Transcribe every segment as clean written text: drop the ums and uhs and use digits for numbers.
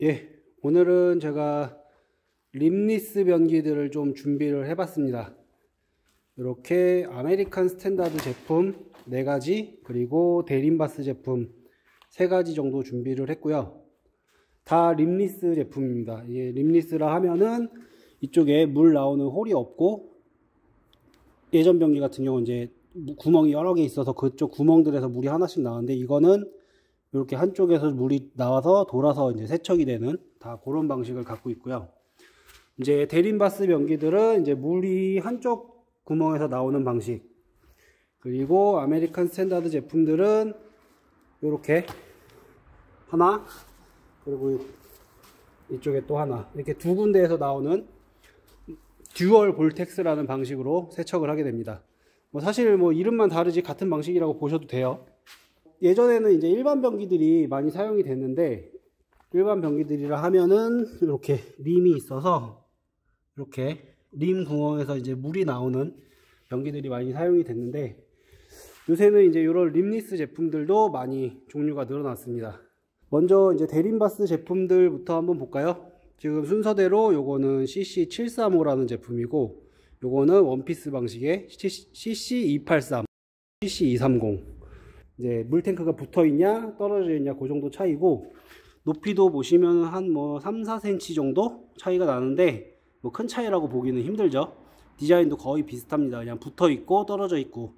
예, 오늘은 제가 림니스 변기들을 좀 준비를 해봤습니다. 이렇게 아메리칸 스탠다드 제품 4가지, 그리고 데린바스 제품 3가지 정도 준비를 했고요. 다 림니스 제품입니다. 예, 림니스라 하면은 이쪽에 물 나오는 홀이 없고, 예전 변기 같은 경우는 이제 구멍이 여러 개 있어서 그쪽 구멍들에서 물이 하나씩 나오는데, 이거는 이렇게 한쪽에서 물이 나와서 돌아서 이제 세척이 되는 다 그런 방식을 갖고 있고요. 이제 대림바스 변기들은 이제 물이 한쪽 구멍에서 나오는 방식, 그리고 아메리칸 스탠다드 제품들은 이렇게 하나, 그리고 이쪽에 또 하나, 이렇게 두 군데에서 나오는 듀얼 볼텍스라는 방식으로 세척을 하게 됩니다. 뭐 사실 뭐 이름만 다르지 같은 방식이라고 보셔도 돼요. 예전에는 이제 일반 변기들이 많이 사용이 됐는데, 일반 변기들이라 하면은 이렇게 림이 있어서 이렇게 림 구멍에서 이제 물이 나오는 변기들이 많이 사용이 됐는데, 요새는 이제 이런 림니스 제품들도 많이 종류가 늘어났습니다. 먼저 이제 대림바스 제품들부터 한번 볼까요? 지금 순서대로 요거는 CC735라는 제품이고, 요거는 원피스 방식의 CC283, CC230. 이제 물탱크가 붙어 있냐 떨어져 있냐 그 정도 차이고, 높이도 보시면 한 뭐 3-4cm 정도 차이가 나는데, 뭐 큰 차이라고 보기는 힘들죠. 디자인도 거의 비슷합니다. 그냥 붙어 있고 떨어져 있고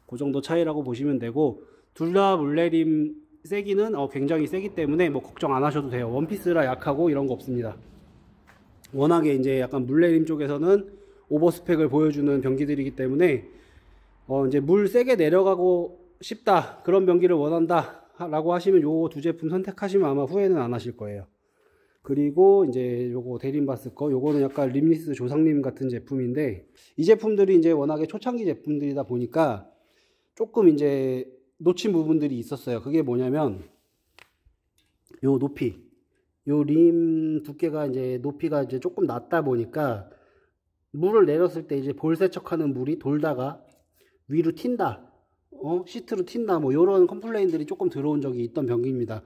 그 정도 차이라고 보시면 되고, 둘 다 물내림 세기는 굉장히 세기 때문에 뭐 걱정 안 하셔도 돼요. 원피스라 약하고 이런 거 없습니다. 워낙에 이제 약간 물내림 쪽에서는 오버스펙을 보여주는 변기들이기 때문에 이제 물 세게 내려가고 싶다, 그런 변기를 원한다 라고 하시면 요 두 제품 선택하시면 아마 후회는 안 하실 거예요. 그리고 이제 요거 대림바스 거, 요거는 약간 림니스 조상님 같은 제품인데, 이 제품들이 이제 워낙에 초창기 제품들이다 보니까 조금 이제 놓친 부분들이 있었어요. 그게 뭐냐면 요 높이, 요 림 두께가 이제 높이가 이제 조금 낮다 보니까 물을 내렸을 때 이제 볼 세척하는 물이 돌다가 위로 튄다, 시트로 튄다, 뭐 요런 컴플레인들이 조금 들어온 적이 있던 변기입니다.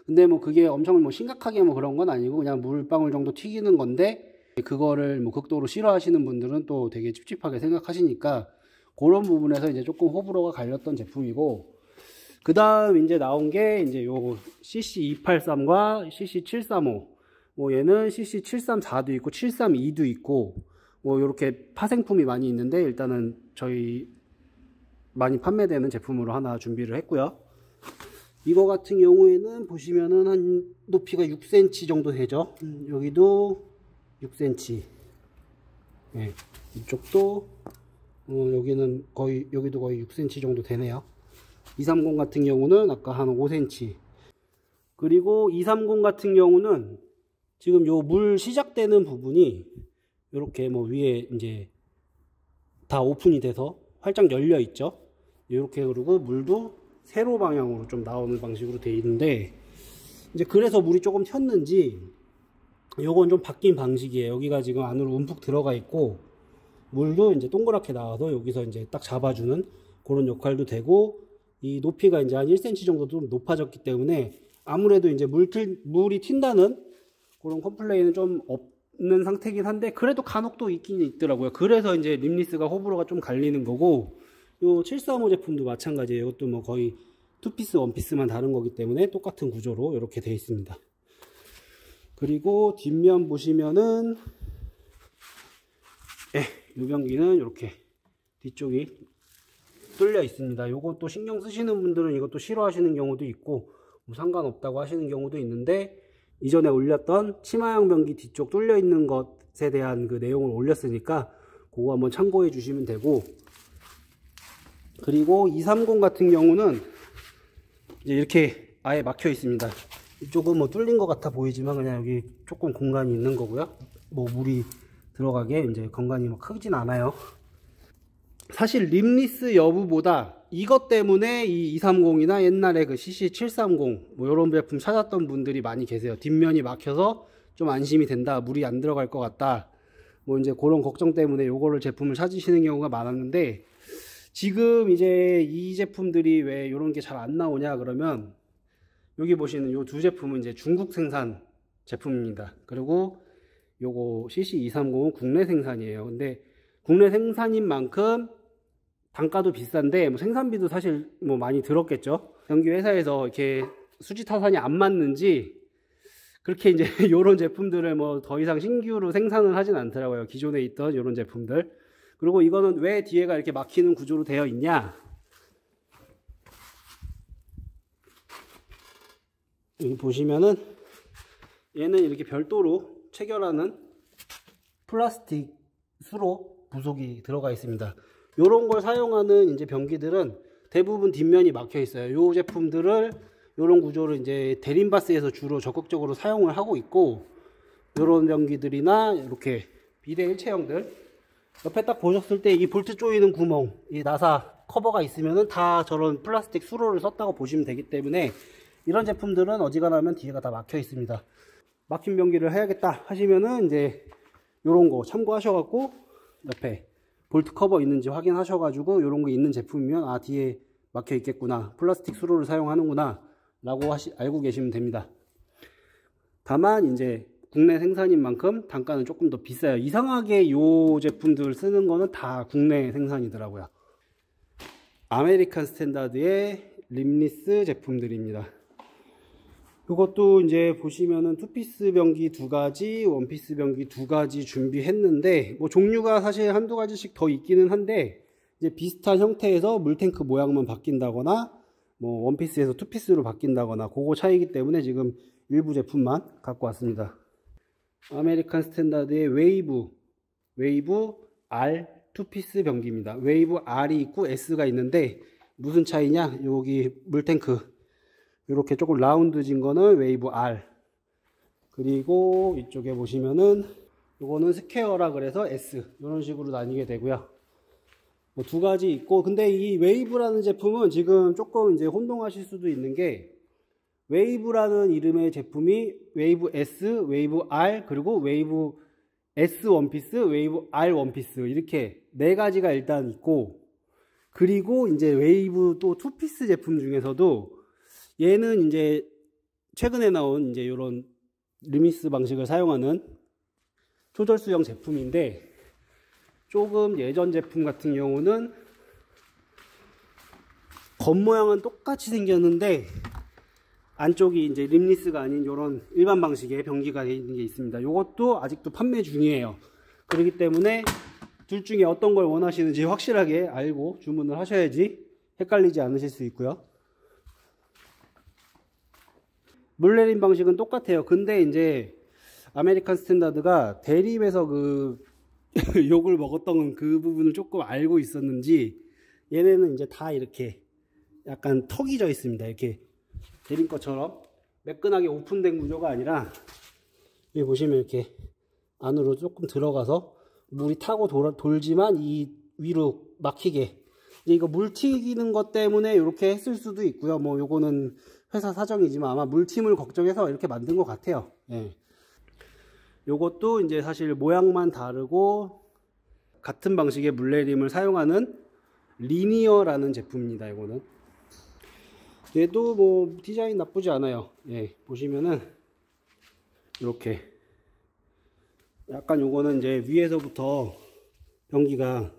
근데 뭐 그게 엄청 뭐 심각하게 뭐 그런 건 아니고, 그냥 물방울 정도 튀기는 건데, 그거를 뭐 극도로 싫어하시는 분들은 또 되게 찝찝하게 생각하시니까 그런 부분에서 이제 조금 호불호가 갈렸던 제품이고, 그 다음 이제 나온 게 이제 요 CC283과 CC735. 뭐 얘는 CC734도 있고 732도 있고 뭐 요렇게 파생품이 많이 있는데, 일단은 저희 많이 판매되는 제품으로 하나 준비를 했고요. 이거 같은 경우에는 보시면은 한 높이가 6cm 정도 되죠. 여기도 6cm. 네, 이쪽도 여기는 거의, 여기도 거의 6cm 정도 되네요. 230 같은 경우는 아까 한 5cm. 그리고 230 같은 경우는 지금 요 물 시작되는 부분이 이렇게 뭐 위에 이제 다 오픈이 돼서 활짝 열려 있죠. 이렇게, 그리고 물도 세로 방향으로 좀 나오는 방식으로 되어 있는데, 이제 그래서 물이 조금 튀었는지 요건 좀 바뀐 방식이에요. 여기가 지금 안으로 움푹 들어가 있고, 물도 이제 동그랗게 나와서 여기서 이제 딱 잡아주는 그런 역할도 되고, 이 높이가 이제 한 1cm 정도 좀 높아졌기 때문에 아무래도 이제 물이 튄다는 그런 컴플레인은 좀 없는 상태긴 한데, 그래도 간혹 또 있긴 있더라고요. 그래서 이제 림니스가 호불호가 좀 갈리는 거고, 요 735 제품도 마찬가지예요. 이것도 뭐 거의 투피스 원피스만 다른 거기 때문에 똑같은 구조로 이렇게 되어 있습니다. 그리고 뒷면 보시면은 이 변기는 이렇게 뒤쪽이 뚫려 있습니다. 요것도 신경 쓰시는 분들은 이것도 싫어하시는 경우도 있고 뭐 상관없다고 하시는 경우도 있는데, 이전에 올렸던 치마형 변기 뒤쪽 뚫려 있는 것에 대한 그 내용을 올렸으니까 그거 한번 참고해 주시면 되고, 그리고 230 같은 경우는 이제 이렇게 아예 막혀 있습니다. 이쪽은 뭐 뚫린 것 같아 보이지만 그냥 여기 조금 공간이 있는 거고요. 뭐 물이 들어가게 이제 공간이 뭐 크진 않아요. 사실 림니스 여부보다 이것 때문에 이 230이나 옛날에 그 CC730 뭐 이런 제품 찾았던 분들이 많이 계세요. 뒷면이 막혀서 좀 안심이 된다, 물이 안 들어갈 것 같다, 뭐 이제 그런 걱정 때문에 요거를 제품을 찾으시는 경우가 많았는데, 지금 이제 이 제품들이 왜 이런 게 잘 안 나오냐 그러면, 여기 보시는 이 두 제품은 이제 중국 생산 제품입니다. 그리고 요거 CC230은 국내 생산이에요. 근데 국내 생산인 만큼 단가도 비싼데 뭐 생산비도 사실 뭐 많이 들었겠죠. 전기 회사에서 이렇게 수지 타산이 안 맞는지 그렇게 이제 요런 제품들을 뭐 더 이상 신규로 생산을 하진 않더라고요. 기존에 있던 요런 제품들. 그리고 이거는 왜 뒤에가 이렇게 막히는 구조로 되어 있냐, 여기 보시면은 얘는 이렇게 별도로 체결하는 플라스틱 수로 부속이 들어가 있습니다. 요런 걸 사용하는 이제 변기들은 대부분 뒷면이 막혀 있어요. 요 제품들을 요런 구조를 이제 대림바스에서 주로 적극적으로 사용을 하고 있고, 요런 변기들이나 이렇게 비대 일체형들 옆에 딱 보셨을 때 이 볼트 조이는 구멍, 이 나사 커버가 있으면은 다 저런 플라스틱 수로를 썼다고 보시면 되기 때문에 이런 제품들은 어지간하면 뒤에가 다 막혀 있습니다. 막힌 변기를 해야겠다 하시면은 이제 요런 거 참고하셔갖고 옆에 볼트 커버 있는지 확인하셔가지고 요런 거 있는 제품이면 아, 뒤에 막혀 있겠구나, 플라스틱 수로를 사용하는구나 라고 알고 계시면 됩니다. 다만 이제 국내 생산인 만큼 단가는 조금 더 비싸요. 이상하게 요 제품들 쓰는 거는 다 국내 생산이더라고요. 아메리칸 스탠다드의 림리스 제품들입니다. 이것도 이제 보시면은 투피스 변기 2가지, 원피스 변기 2가지 준비했는데, 뭐 종류가 사실 한두 가지씩 더 있기는 한데, 이제 비슷한 형태에서 물탱크 모양만 바뀐다거나, 뭐 원피스에서 투피스로 바뀐다거나, 그거 차이기 때문에 지금 일부 제품만 갖고 왔습니다. 아메리칸 스탠다드의 웨이브 R 투피스 변기입니다. 웨이브 R이 있고 S가 있는데, 무슨 차이냐? 여기 물탱크 이렇게 조금 라운드진 거는 웨이브 R, 그리고 이쪽에 보시면은 요거는 스퀘어라 그래서 S, 이런 식으로 나뉘게 되고요. 뭐 두 가지 있고, 근데 이 웨이브라는 제품은 지금 조금 이제 혼동하실 수도 있는 게, 웨이브라는 이름의 제품이 웨이브 S, 웨이브 R, 그리고 웨이브 S 원피스, 웨이브 R 원피스, 이렇게 네 가지가 일단 있고, 그리고 이제 웨이브 또 투피스 제품 중에서도 얘는 이제 최근에 나온 이제 이런 리미스 방식을 사용하는 초절수형 제품인데, 조금 예전 제품 같은 경우는 겉모양은 똑같이 생겼는데 안쪽이 이제 림리스가 아닌 이런 일반 방식의 변기가 있는 게 있습니다. 이것도 아직도 판매 중이에요. 그렇기 때문에 둘 중에 어떤 걸 원하시는지 확실하게 알고 주문을 하셔야지 헷갈리지 않으실 수 있고요. 물내림 방식은 똑같아요. 근데 이제 아메리칸 스탠다드가 대림에서 그 욕을 먹었던 그 부분을 조금 알고 있었는지, 얘네는 이제 다 이렇게 약간 턱이 져 있습니다. 이렇게 대림 것처럼 매끈하게 오픈된 구조가 아니라, 여기 보시면 이렇게 안으로 조금 들어가서 물이 타고 돌지만 이 위로 막히게, 이거 물 튀기는 것 때문에 이렇게 했을 수도 있고요. 뭐 요거는 회사 사정이지만 아마 물팀을 걱정해서 이렇게 만든 것 같아요. 예. 요것도 이제 사실 모양만 다르고 같은 방식의 물내림을 사용하는 리니어라는 제품입니다. 이거는 얘도 뭐 디자인 나쁘지 않아요. 예, 보시면은 이렇게 약간 요거는 이제 위에서부터 변기가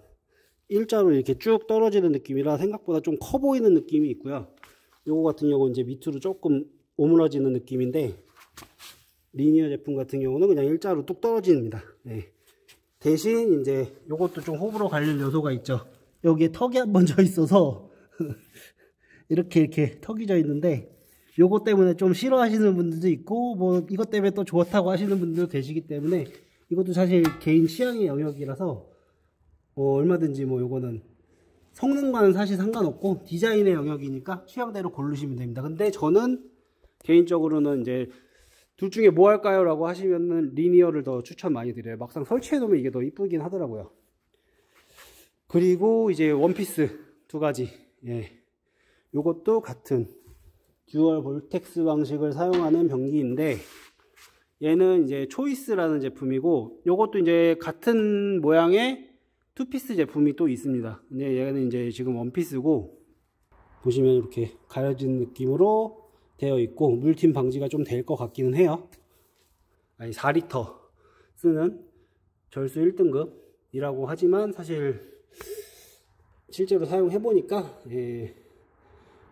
일자로 이렇게 쭉 떨어지는 느낌이라 생각보다 좀 커 보이는 느낌이 있고요. 요거 같은 경우는 이제 밑으로 조금 오므라지는 느낌인데, 리니어 제품 같은 경우는 그냥 일자로 뚝 떨어집니다. 네. 대신 이제 요것도 좀 호불호 갈릴 요소가 있죠. 여기에 턱이 한번 져 있어서 이렇게 턱이 져 있는데, 요거 때문에 좀 싫어하시는 분들도 있고, 뭐 이것 때문에 또 좋다고 하시는 분들도 계시기 때문에, 이것도 사실 개인 취향의 영역이라서 얼마든지 뭐 요거는 성능과는 사실 상관없고 디자인의 영역이니까 취향대로 고르시면 됩니다. 근데 저는 개인적으로는 이제 둘 중에 뭐 할까요? 라고 하시면은 리니어를 더 추천 많이 드려요. 막상 설치해 놓으면 이게 더 이쁘긴 하더라고요. 그리고 이제 원피스 2가지. 예. 요것도 같은 듀얼 볼텍스 방식을 사용하는 변기인데, 얘는 이제 초이스라는 제품이고, 요것도 이제 같은 모양의 투피스 제품이 또 있습니다. 근데 얘는 이제 지금 원피스고, 보시면 이렇게 가려진 느낌으로 되어 있고, 물팀 방지가 좀 될 것 같기는 해요. 아니 4리터 쓰는 절수 1등급이라고 하지만 사실 실제로 사용해 보니까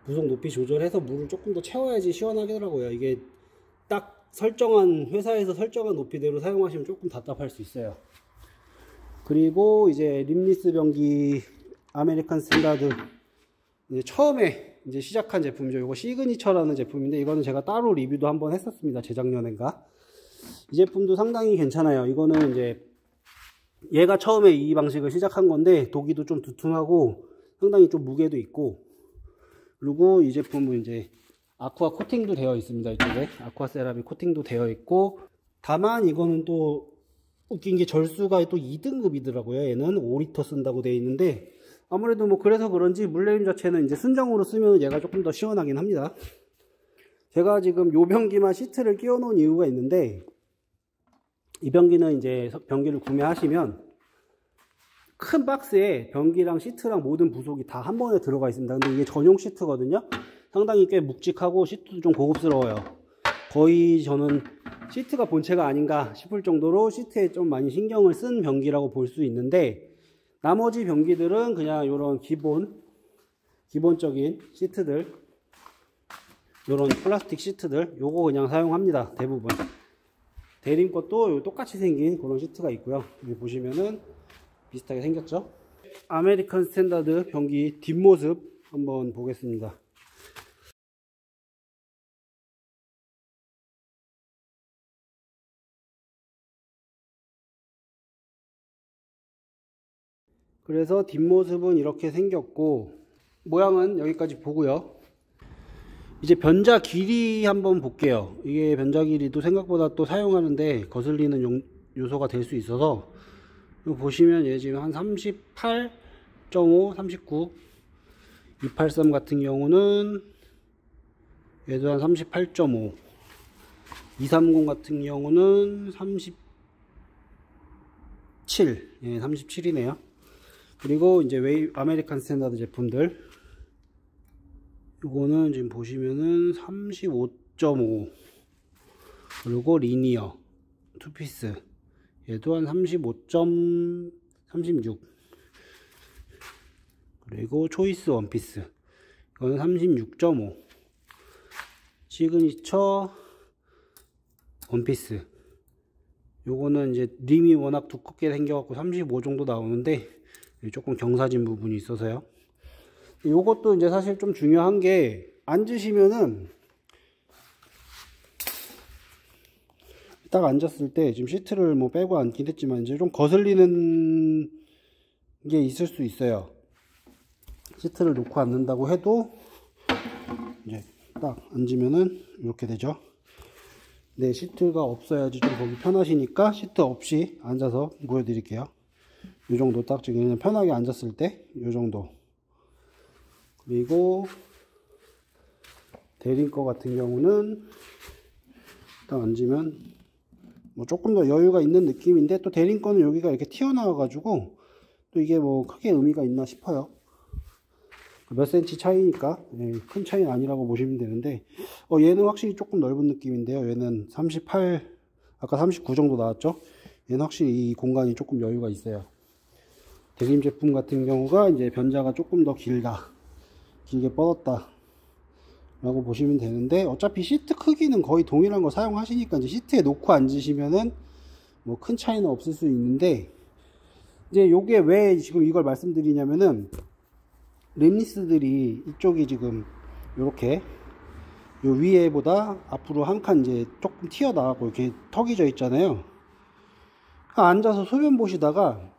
부속 높이 조절해서 물을 조금 더 채워야지 시원하게 하더라고요. 이게 딱 설정한, 회사에서 설정한 높이대로 사용하시면 조금 답답할 수 있어요. 그리고 이제 립니스 변기 아메리칸 스탠다드 이제 처음에 이제 시작한 제품이죠. 이거 시그니처라는 제품인데 이거는 제가 따로 리뷰도 한번 했었습니다. 재작년인가. 이 제품도 상당히 괜찮아요. 이거는 이제 얘가 처음에 이 방식을 시작한 건데 도기도 좀 두툼하고 상당히 좀 무게도 있고, 그리고 이 제품은 이제 아쿠아 코팅도 되어 있습니다. 이쪽에 아쿠아 세라믹 코팅도 되어 있고, 다만 이거는 또 웃긴 게 절수가 또 2등급이더라고요. 얘는 5리터 쓴다고 되어 있는데 아무래도 뭐 그래서 그런지 물레임 자체는 이제 순정으로 쓰면 얘가 조금 더 시원하긴 합니다. 제가 지금 요 변기만 시트를 끼워 놓은 이유가 있는데, 이 변기는 이제 변기를 구매하시면 큰 박스에 변기랑 시트랑 모든 부속이 다 한 번에 들어가 있습니다. 근데 이게 전용 시트거든요. 상당히 꽤 묵직하고 시트도 좀 고급스러워요. 거의 저는 시트가 본체가 아닌가 싶을 정도로 시트에 좀 많이 신경을 쓴 변기라고 볼 수 있는데, 나머지 변기들은 그냥 이런 기본적인 시트들, 이런 플라스틱 시트들 요거 그냥 사용합니다. 대부분. 대림 것도 똑같이 생긴 그런 시트가 있고요. 여기 보시면은 비슷하게 생겼죠. 아메리칸 스탠다드 변기 뒷모습 한번 보겠습니다. 그래서 뒷모습은 이렇게 생겼고, 모양은 여기까지 보고요. 이제 변자 길이 한번 볼게요. 이게 변자 길이도 생각보다 또 사용하는데 거슬리는 요소가 될 수 있어서, 이거 보시면 얘 지금 한 38.5, 39, 283 같은 경우는 얘도 한 38.5, 230 같은 경우는 37, 예, 37이네요. 그리고 이제 아메리칸 스탠다드 제품들, 이거는 지금 보시면은 35.5, 그리고 리니어 투피스 얘도 한 35.36, 그리고 초이스 원피스 이거는 36.5, 시그니처 원피스 요거는 이제 림이 워낙 두껍게 생겨갖고 35 정도 나오는데 조금 경사진 부분이 있어서요. 요것도 이제 사실 좀 중요한 게, 앉으시면은 딱 앉았을 때 지금 시트를 뭐 빼고 앉긴 했지만 이제 좀 거슬리는 게 있을 수 있어요. 시트를 놓고 앉는다고 해도 이제 딱 앉으면은 이렇게 되죠. 네, 시트가 없어야지 좀 보기 편하시니까 시트 없이 앉아서 보여드릴게요. 이 정도 딱 지금 그냥 편하게 앉았을 때 이 정도. 그리고 대림 거 같은 경우는 딱 앉으면 뭐 조금 더 여유가 있는 느낌인데, 또 대림 거는 여기가 이렇게 튀어나와 가지고 또 이게 뭐 크게 의미가 있나 싶어요. 몇 센치 차이니까 큰 차이는 아니라고 보시면 되는데, 얘는 확실히 조금 넓은 느낌인데요. 얘는 38, 아까 39 정도 나왔죠. 얘는 확실히 이 공간이 조금 여유가 있어요. 대림 제품 같은 경우가 이제 변자가 조금 더 길게 뻗었다 라고 보시면 되는데, 어차피 시트 크기는 거의 동일한 거 사용하시니까 이제 시트에 놓고 앉으시면은 뭐 큰 차이는 없을 수 있는데, 이제 요게 왜 지금 이걸 말씀드리냐면은, 립니스들이 이쪽이 지금 요렇게 요 위에보다 앞으로 한 칸 이제 조금 튀어나가고 이렇게 턱이 져 있잖아요. 앉아서 소변 보시다가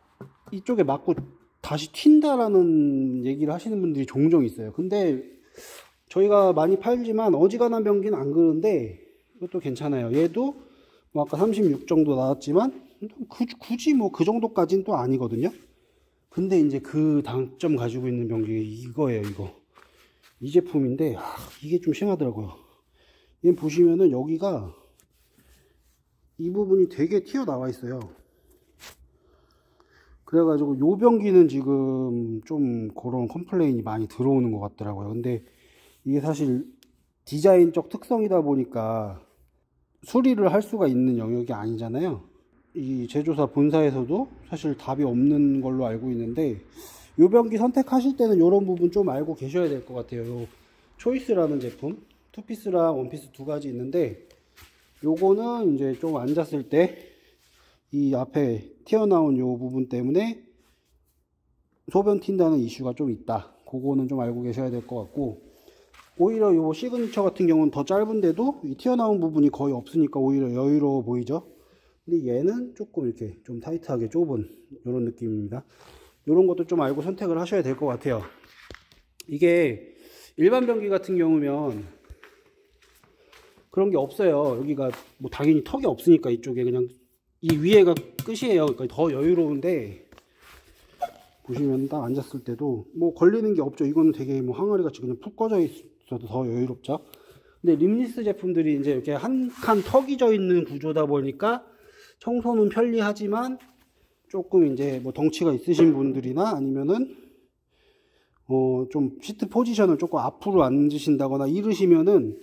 이쪽에 맞고 다시 튄다라는 얘기를 하시는 분들이 종종 있어요. 근데 저희가 많이 팔지만 어지간한 변기는 안 그런데 이것도 괜찮아요. 얘도 뭐 아까 36 정도 나왔지만 굳이 뭐 그 정도까지는 또 아니거든요. 근데 이제 그 단점 가지고 있는 변기 이거예요. 이 제품인데 이게 좀 심하더라고요. 얘 보시면은 여기가 이 부분이 되게 튀어나와 있어요. 그래가지고 요 변기는 지금 좀 그런 컴플레인이 많이 들어오는 것 같더라고요. 근데 이게 사실 디자인적 특성이다 보니까 수리를 할 수가 있는 영역이 아니잖아요. 이 제조사 본사에서도 사실 답이 없는 걸로 알고 있는데, 요 변기 선택하실 때는 이런 부분 좀 알고 계셔야 될 것 같아요. 요 초이스라는 제품, 투피스랑 원피스 두 가지 있는데, 요거는 이제 좀 앉았을 때 이 앞에 튀어나온 요 부분 때문에 소변 튄다는 이슈가 좀 있다. 그거는 좀 알고 계셔야 될 것 같고, 오히려 요 시그니처 같은 경우는 더 짧은데도 이 튀어나온 부분이 거의 없으니까 오히려 여유로워 보이죠. 근데 얘는 조금 이렇게 좀 타이트하게 좁은 이런 느낌입니다. 이런 것도 좀 알고 선택을 하셔야 될 것 같아요. 이게 일반 변기 같은 경우면 그런 게 없어요. 여기가 뭐 당연히 턱이 없으니까 이쪽에 그냥 이 위에가 끝이에요. 그러니까 더 여유로운데, 보시면 딱 앉았을 때도 뭐 걸리는 게 없죠. 이거는 되게 뭐 항아리 같이 그냥 푹 꺼져 있어도 더 여유롭죠. 근데 림니스 제품들이 이제 이렇게 한 칸 턱이 져 있는 구조다 보니까 청소는 편리하지만 조금 이제 뭐 덩치가 있으신 분들이나 아니면은 좀 시트 포지션을 조금 앞으로 앉으신다거나 이러시면은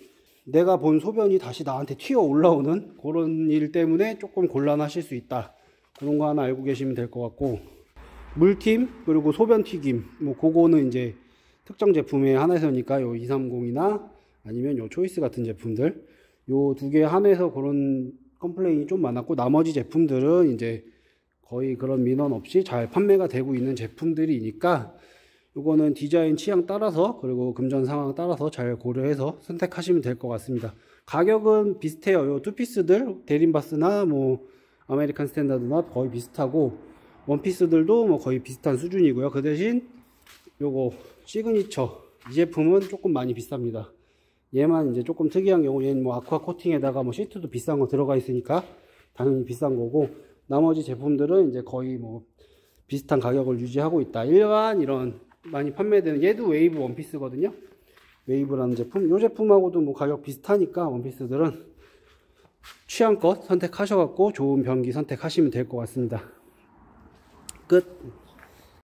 내가 본 소변이 다시 나한테 튀어 올라오는 그런 일 때문에 조금 곤란하실 수 있다. 그런 거 하나 알고 계시면 될 것 같고, 물팀 그리고 소변 튀김 뭐 그거는 이제 특정 제품에 한해서니까 요 230이나 아니면 요 초이스 같은 제품들, 요 두 개 한해서 그런 컴플레인이 좀 많았고, 나머지 제품들은 이제 거의 그런 민원 없이 잘 판매가 되고 있는 제품들이니까 요거는 디자인 취향 따라서 그리고 금전 상황 따라서 잘 고려해서 선택하시면 될 것 같습니다. 가격은 비슷해요. 요 투피스들 데린바스나 뭐 아메리칸 스탠다드나 거의 비슷하고, 원피스들도 뭐 거의 비슷한 수준이고요. 그 대신 요거 시그니처 이 제품은 조금 많이 비쌉니다. 얘만 이제 조금 특이한 경우, 얘는 뭐 아쿠아 코팅에다가 뭐 시트도 비싼 거 들어가 있으니까 당연히 비싼 거고, 나머지 제품들은 이제 거의 뭐 비슷한 가격을 유지하고 있다. 일반 이런 많이 판매되는, 얘도 웨이브 원피스거든요. 웨이브라는 제품, 이 제품하고도 뭐 가격 비슷하니까 원피스들은 취향껏 선택하셔갖고 좋은 변기 선택하시면 될 것 같습니다. 끝.